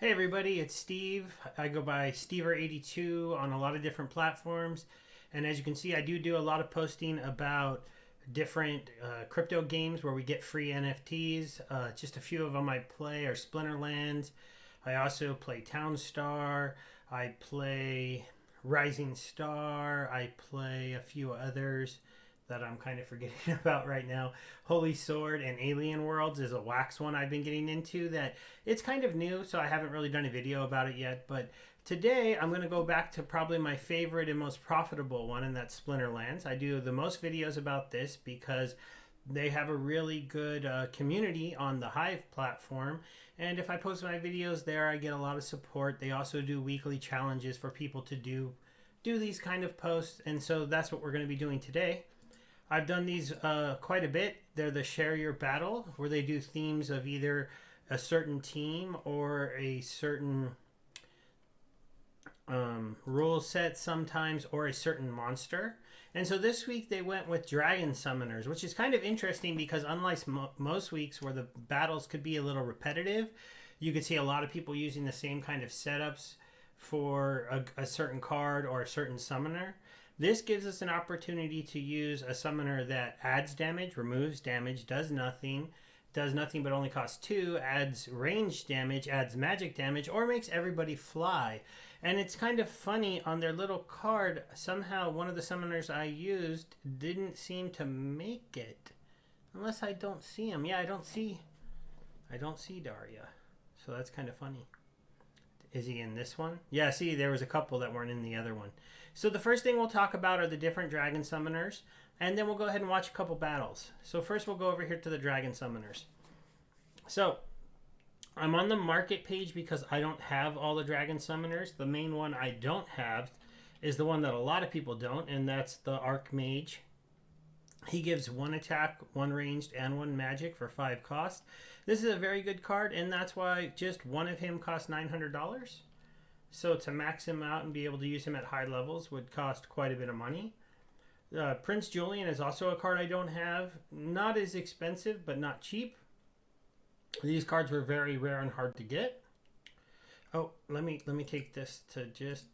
Hey everybody, it's Steve. I go by Stever82 on a lot of different platforms. And as you can see, I do a lot of posting about different crypto games where we get free NFTs. Just a few of them I play are Splinterlands. I also play Townstar. I play Rising Star. I play a few others that I'm kind of forgetting about right now. Holy Sword and Alien Worlds is a wax one I've been getting into that it's kind of new, so I haven't really done a video about it yet. But today I'm going to go back to probably my favorite and most profitable one, and that's Splinterlands. I do the most videos about this because they have a really good community on the Hive platform, and if I post my videos there, I get a lot of support. They also do weekly challenges for people to do these kind of posts, and so that's what we're going to be doing today. I've done these quite a bit. They're the Share Your Battle, where they do themes of either a certain team or a certain rule set sometimes, or a certain monster. And so this week they went with Dragon Summoners, which is kind of interesting because unlike most weeks where the battles could be a little repetitive, you could see a lot of people using the same kind of setups for a certain card or a certain summoner. This gives us an opportunity to use a summoner that adds damage, removes damage, does nothing but only costs 2, adds range damage, adds magic damage, or makes everybody fly. And it's kind of funny, on their little card, somehow one of the summoners I used didn't seem to make it. Unless I don't see him. Yeah, I don't see Daria. So that's kind of funny. Is he in this one? Yeah, see, there was a couple that weren't in the other one. So the first thing we'll talk about are the different dragon summoners, and then we'll go ahead and watch a couple battles. So first we'll go over here to the dragon summoners. So I'm on the market page because I don't have all the dragon summoners. The main one I don't have is the one that a lot of people don't, and that's the Archmage. He gives 1 attack, 1 ranged, and 1 magic for 5 cost. This is a very good card, and that's why just one of him costs $900. So to max him out and be able to use him at high levels would cost quite a bit of money. Prince Julian is also a card I don't have. Not as expensive, but not cheap. These cards were very rare and hard to get. Oh, let me take this to just...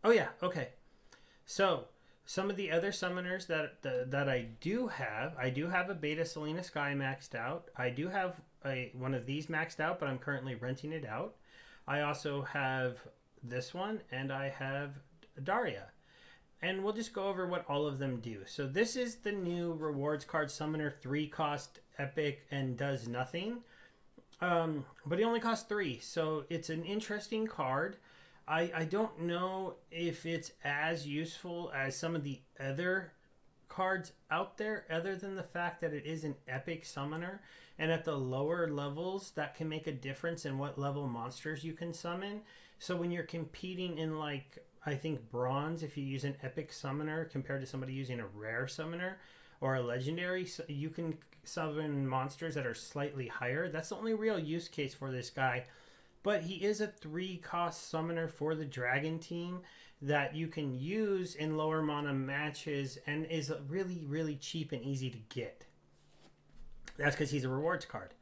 Oh yeah, okay. So some of the other summoners that I do have a Beta Selena Sky maxed out. I do have one of these maxed out, but I'm currently renting it out. I also have this one, and I have Daria. And we'll just go over what all of them do. So this is the new rewards card summoner, 3 cost epic and does nothing. But he only costs 3, so it's an interesting card. I don't know if it's as useful as some of the other cards out there, other than the fact that it is an epic summoner, and at the lower levels that can make a difference in what level monsters you can summon. So when you're competing in, like, I think bronze, if you use an epic summoner compared to somebody using a rare summoner or a legendary, you can summon monsters that are slightly higher. That's the only real use case for this guy. But he is a 3 cost summoner for the dragon team that you can use in lower mana matches, and is really, really cheap and easy to get. That's because he's a rewards card.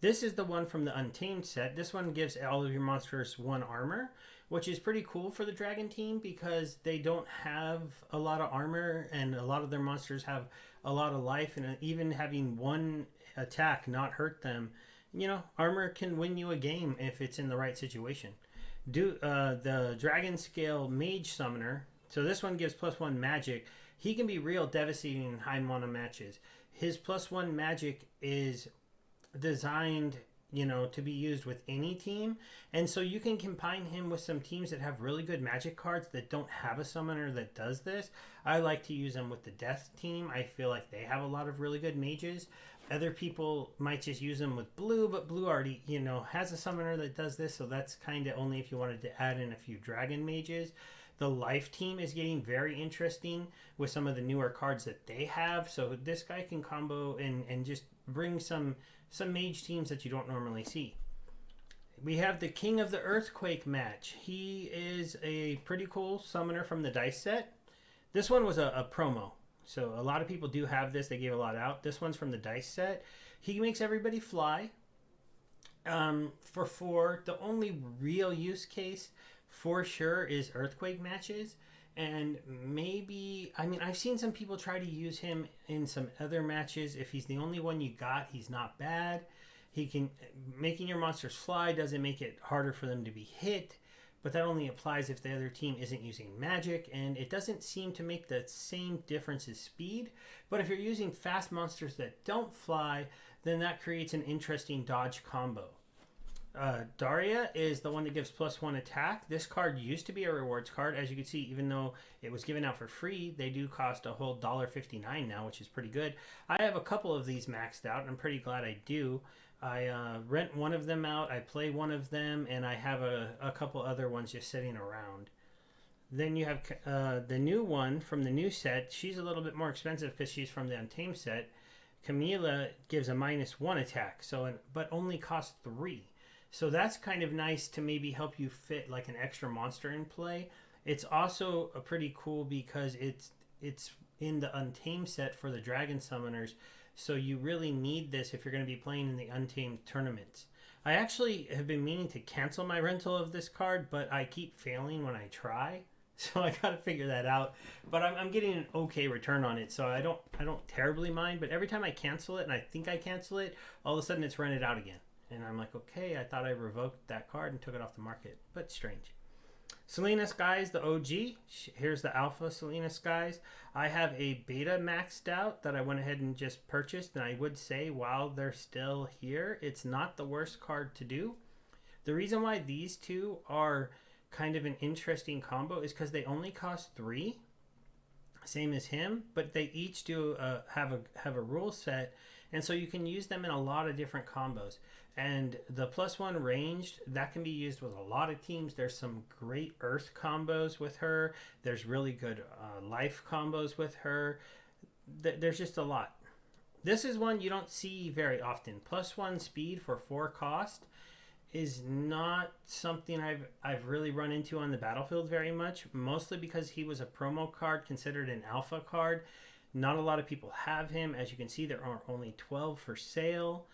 This is the one from the Untamed set. This one gives all of your monsters 1 armor, which is pretty cool for the dragon team because they don't have a lot of armor, and a lot of their monsters have a lot of life, and even having 1 attack not hurt them. You know, armor can win you a game if it's in the right situation. The Dragon Scale Mage Summoner, so this one gives +1 magic. He can be real devastating in high mana matches. His +1 magic is designed, to be used with any team, and so you can combine him with some teams that have really good magic cards that don't have a summoner that does this. I like to use them with the Death team. I feel like they have a lot of really good mages. Other people might just use them with blue, but blue already, has a summoner that does this, so that's kind of only if you wanted to add in a few dragon mages. The life team is getting very interesting with some of the newer cards that they have, so this guy can combo and just bring some mage teams that you don't normally see. We have the King of the Earthquake match. He is a pretty cool summoner from the dice set. This one was a promo. So a lot of people do have this. They gave a lot out. This one's from the dice set. He makes everybody fly. For 4, the only real use case for sure is earthquake matches. And maybe, I mean, I've seen some people try to use him in some other matches. If he's the only one you got, he's not bad. He can, making your monsters fly doesn't make it harder for them to be hit, but that only applies if the other team isn't using magic, and it doesn't seem to make the same difference as speed. But if you're using fast monsters that don't fly, then that creates an interesting dodge combo. Daria is the one that gives +1 attack. This card used to be a rewards card. As you can see, even though it was given out for free, they do cost a whole $1.59 now, which is pretty good. I have a couple of these maxed out, and I'm pretty glad I do. I rent one of them out, I play one of them, and I have a couple other ones just sitting around. Then you have the new one from the new set. She's a little bit more expensive because she's from the Untamed set. Camila gives a -1 attack, but only costs 3. So that's kind of nice to maybe help you fit like an extra monster in play. It's also a pretty cool because it's in the Untamed set for the Dragon Summoners. So you really need this if you're going to be playing in the Untamed tournaments. I actually have been meaning to cancel my rental of this card, but I keep failing when I try. So I got to figure that out. But I'm getting an okay return on it, so I don't terribly mind. But every time I cancel it, and I think I cancel it, all of a sudden it's rented out again. And I'm like, okay, I thought I revoked that card and took it off the market. But strange. Selena Skies, the OG. Here's the Alpha Selena Skies. I have a beta maxed out that I went ahead and just purchased. And I would say while they're still here, it's not the worst card to do. The reason why these two are kind of an interesting combo is because they only cost 3. Same as him. But they each do have a rule set. And so you can use them in a lot of different combos. And the +1 ranged, that can be used with a lot of teams. There's some great earth combos with her. There's really good life combos with her. There's just a lot. This is one you don't see very often. +1 speed for 4 cost is not something I've really run into on the battlefield very much. Mostly because he was a promo card, considered an alpha card. Not a lot of people have him. As you can see, there are only 12 for sale.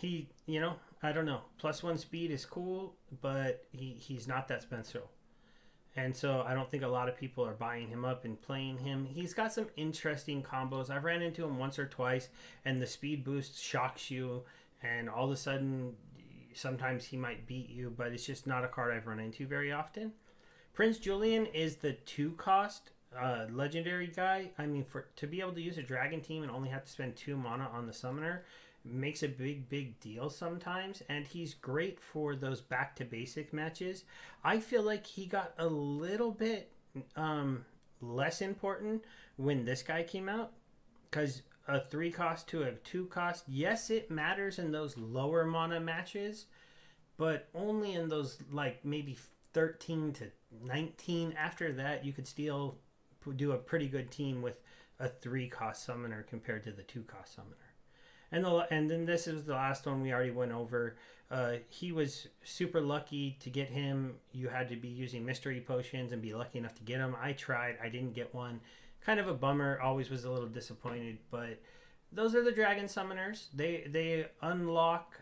He, I don't know. +1 speed is cool, but he's not that special. And so I don't think a lot of people are buying him up and playing him. He's got some interesting combos. I've ran into him once or twice, and the speed boost shocks you, and all of a sudden, sometimes he might beat you, but it's just not a card I've run into very often. Prince Julian is the 2 cost legendary guy. I mean, to be able to use a dragon team and only have to spend 2 mana on the summoner makes a big deal sometimes, and he's great for those back to basic matches. I feel like he got a little bit less important when this guy came out, because a 3 cost to a 2 cost, yes, it matters in those lower mana matches, but only in those like maybe 13 to 19. After that, you could still do a pretty good team with a 3 cost summoner compared to the 2 cost summoner. And then this is the last one we already went over. He was super lucky to get him. You had to be using mystery potions and be lucky enough to get him. I tried. I didn't get one. Kind of a bummer. Always was a little disappointed. But those are the dragon summoners. They unlock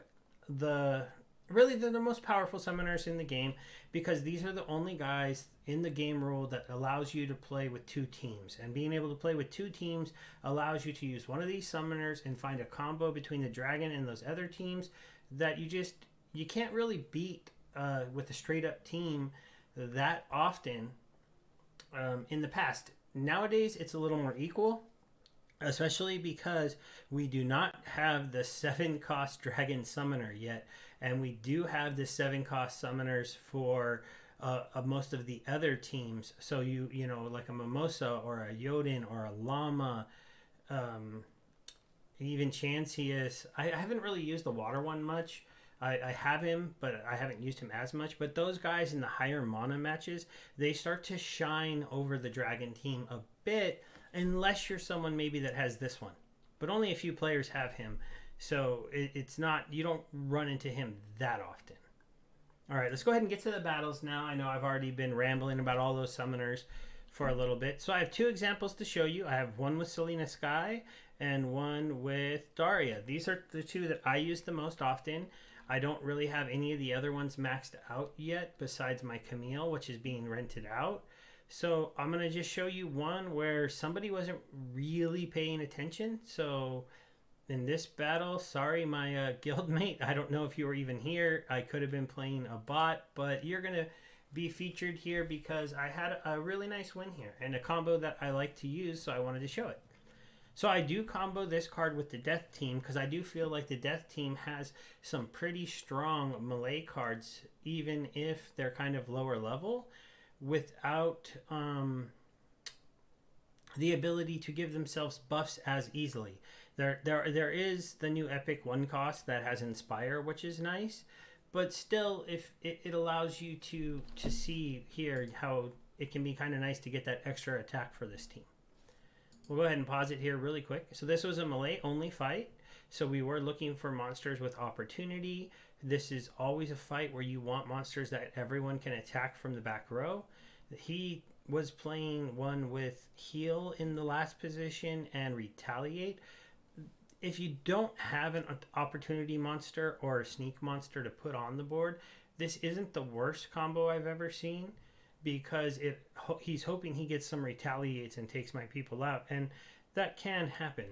really they're the most powerful summoners in the game, because these are the only guys in the game rule that allows you to play with 2 teams. And being able to play with 2 teams allows you to use one of these summoners and find a combo between the dragon and those other teams that you can't really beat with a straight up team that often in the past. Nowadays it's a little more equal, especially because we do not have the 7 cost dragon summoner yet, and we do have the 7 cost summoners for most of the other teams. So you know, like a Mimosa or a Yodin or a Llama, even Chancius. I haven't really used the water one much. I have him, but I haven't used him as much. But those guys in the higher mana matches, they start to shine over the dragon team a bit, unless you're someone maybe that has this one. But only a few players have him. So it's not, you don't run into him that often. All right, let's go ahead and get to the battles now. I know I've already been rambling about all those summoners for a little bit. So I have 2 examples to show you. I have one with Selena Sky and one with Daria. These are the two that I use the most often. I don't really have any of the other ones maxed out yet besides my Camille, which is being rented out. So I'm going to just show you one where somebody wasn't really paying attention. So in this battle, sorry, my guildmate, I don't know if you were even here. I could have been playing a bot, but you're going to be featured here because I had a really nice win here and a combo that I like to use, so I wanted to show it. So I do combo this card with the Death Team because I do feel like the Death Team has some pretty strong melee cards, even if they're kind of lower level, without the ability to give themselves buffs as easily. There is the new epic 1 cost that has Inspire, which is nice, but still, if it allows you to see here how it can be kind of nice to get that extra attack for this team. We'll go ahead and pause it here really quick. So this was a melee only fight. So we were looking for monsters with opportunity. This is always a fight where you want monsters that everyone can attack from the back row. He was playing one with heal in the last position and retaliate. If you don't have an opportunity monster or a sneak monster to put on the board, this isn't the worst combo I've ever seen, because he's hoping he gets some retaliates and takes my people out, and that can happen.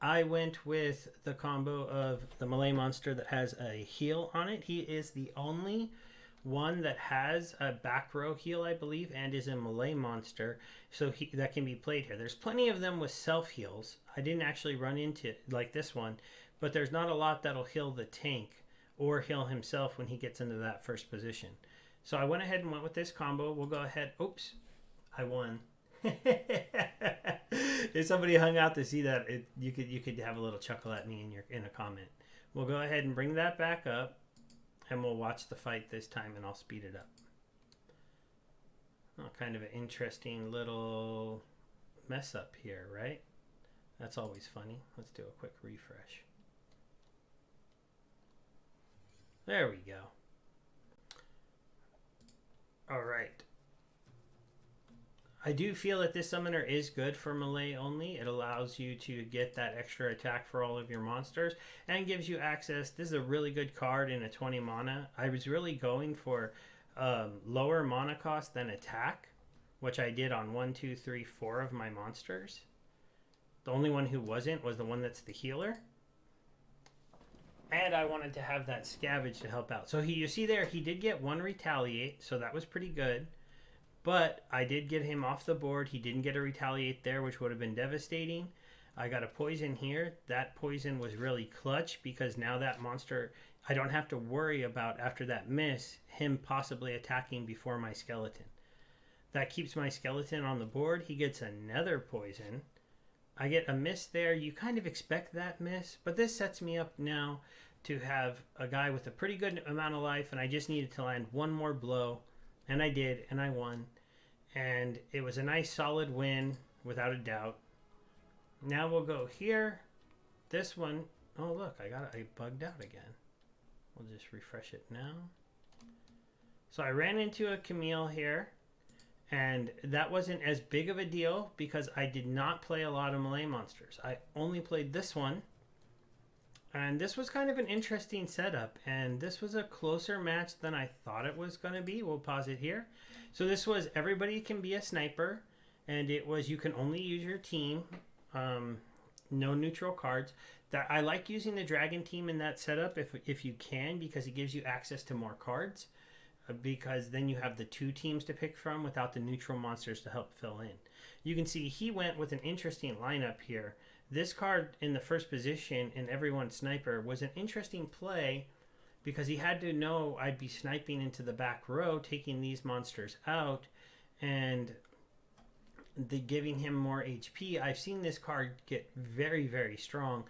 I went with the combo of the melee monster that has a heal on it. He is the only one that has a back row heal, I believe, and is a melee monster, so that can be played here. There's plenty of them with self heals. I didn't actually run into like this one, but there's not a lot that'll heal the tank or heal himself when he gets into that first position. So I went ahead and went with this combo. We'll go ahead. Oops, I won. If somebody hung out to see that, you could have a little chuckle at me in a comment. We'll go ahead and bring that back up, and we'll watch the fight this time, and I'll speed it up. Oh, kind of an interesting little mess up here, right? That's always funny. Let's do a quick refresh. There we go. All right. I do feel that this summoner is good for melee only. It allows you to get that extra attack for all of your monsters and gives you access. This is a really good card in a 20 mana. I was really going for lower mana cost than attack, which I did on 1, 2, 3, 4 of my monsters. The only one who wasn't was the one that's the healer. And I wanted to have that scavenge to help out. So you see there, he did get 1 retaliate, so that was pretty good. But I did get him off the board. He didn't get a retaliate there, which would have been devastating. I got a poison here. That poison was really clutch because now that monster, I don't have to worry about, after that miss, him possibly attacking before my skeleton. That keeps my skeleton on the board. He gets another poison. I get a miss there. You kind of expect that miss, but this sets me up now to have a guy with a pretty good amount of life, and I just needed to land one more blow, and I did, and I won. And it was a nice solid win, without a doubt. Now we'll go here. This one, oh look, I bugged out again. We'll just refresh it now. So I ran into a Camille here. And that wasn't as big of a deal because I did not play a lot of melee monsters. I only played this one. And this was kind of an interesting setup. And this was a closer match than I thought it was going to be. We'll pause it here. So this was everybody can be a sniper. And it was you can only use your team. No neutral cards. That I like using the dragon team in that setup if you can, because it gives you access to more cards. Because then you have the 2 teams to pick from without the neutral monsters to help fill in. You can see he went with an interesting lineup here. This card in the first position in everyone's sniper was an interesting play because he had to know I'd be sniping into the back row, taking these monsters out, and giving him more HP. I've seen this card get very, very strong.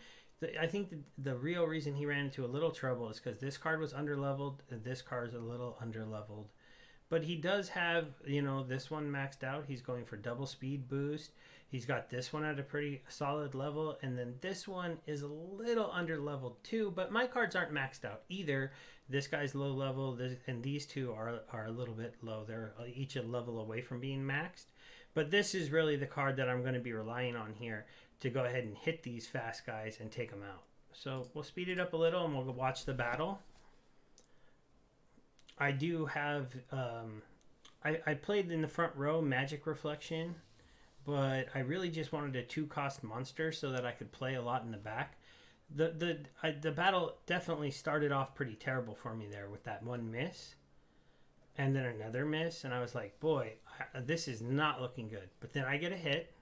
I think the real reason he ran into a little trouble is because this card was underleveled, and this card is a little underleveled. But he does have, this one maxed out. He's going for double speed boost. He's got this one at a pretty solid level, and then this one is a little underleveled too, but my cards aren't maxed out either. This guy's low level, and these two are a little bit low. They're each a level away from being maxed. But this is really the card that I'm going to be relying on here to go ahead and hit these fast guys and take them out. So we'll speed it up a little and we'll watch the battle. I do have, I played in the front row Magic Reflection, but I really just wanted a 2-cost monster so that I could play a lot in the back. The battle definitely started off pretty terrible for me there with that one miss and then another miss, and I was like, boy, this is not looking good. But then I get a hit,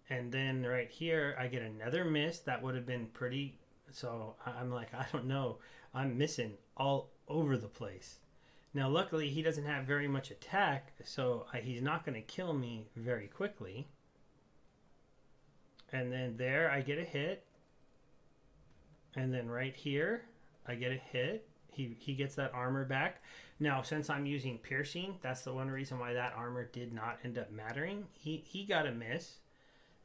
and then right here I get another miss. That would have been pretty, so I'm like, I don't know, I'm missing all over the place. Now luckily he doesn't have very much attack, so he's not going to kill me very quickly. And then there I get a hit, and then right here I get a hit. He gets that armor back. Now since I'm using piercing, that's the one reason why that armor did not end up mattering. He got a miss,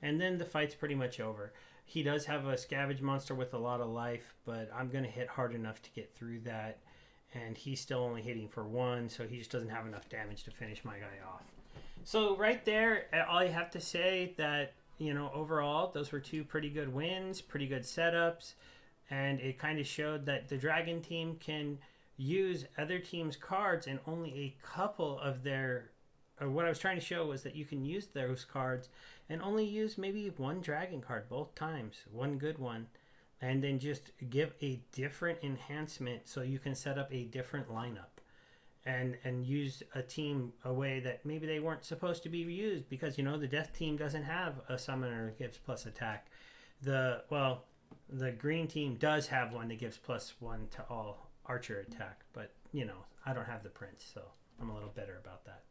and then the fight's pretty much over. He does have a scavenge monster with a lot of life, but I'm going to hit hard enough to get through that, and he's still only hitting for 1, so he just doesn't have enough damage to finish my guy off. So right there, all you have to say that, you know, overall, those were 2 pretty good wins, pretty good setups, and it kind of showed that the Dragon team can use other teams' cards and only a couple of their... what I was trying to show was that you can use those cards and only use maybe 1 Dragon card both times, 1 good one, and then just give a different enhancement so you can set up a different lineup. And use a team a way that maybe they weren't supposed to be used, because, you know, the death team doesn't have a summoner that gives plus attack. The green team does have one that gives +1 to all archer attack, but, you know, I don't have the prince, so I'm a little better about that.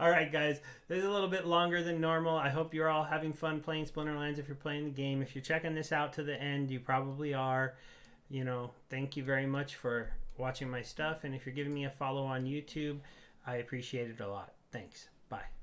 All right, guys, this is a little bit longer than normal. I hope you're all having fun playing Splinterlands if you're playing the game. If you're checking this out to the end, you probably are. You know, thank you very much for watching my stuff, and if you're giving me a follow on YouTube, I appreciate it a lot. Thanks. Bye.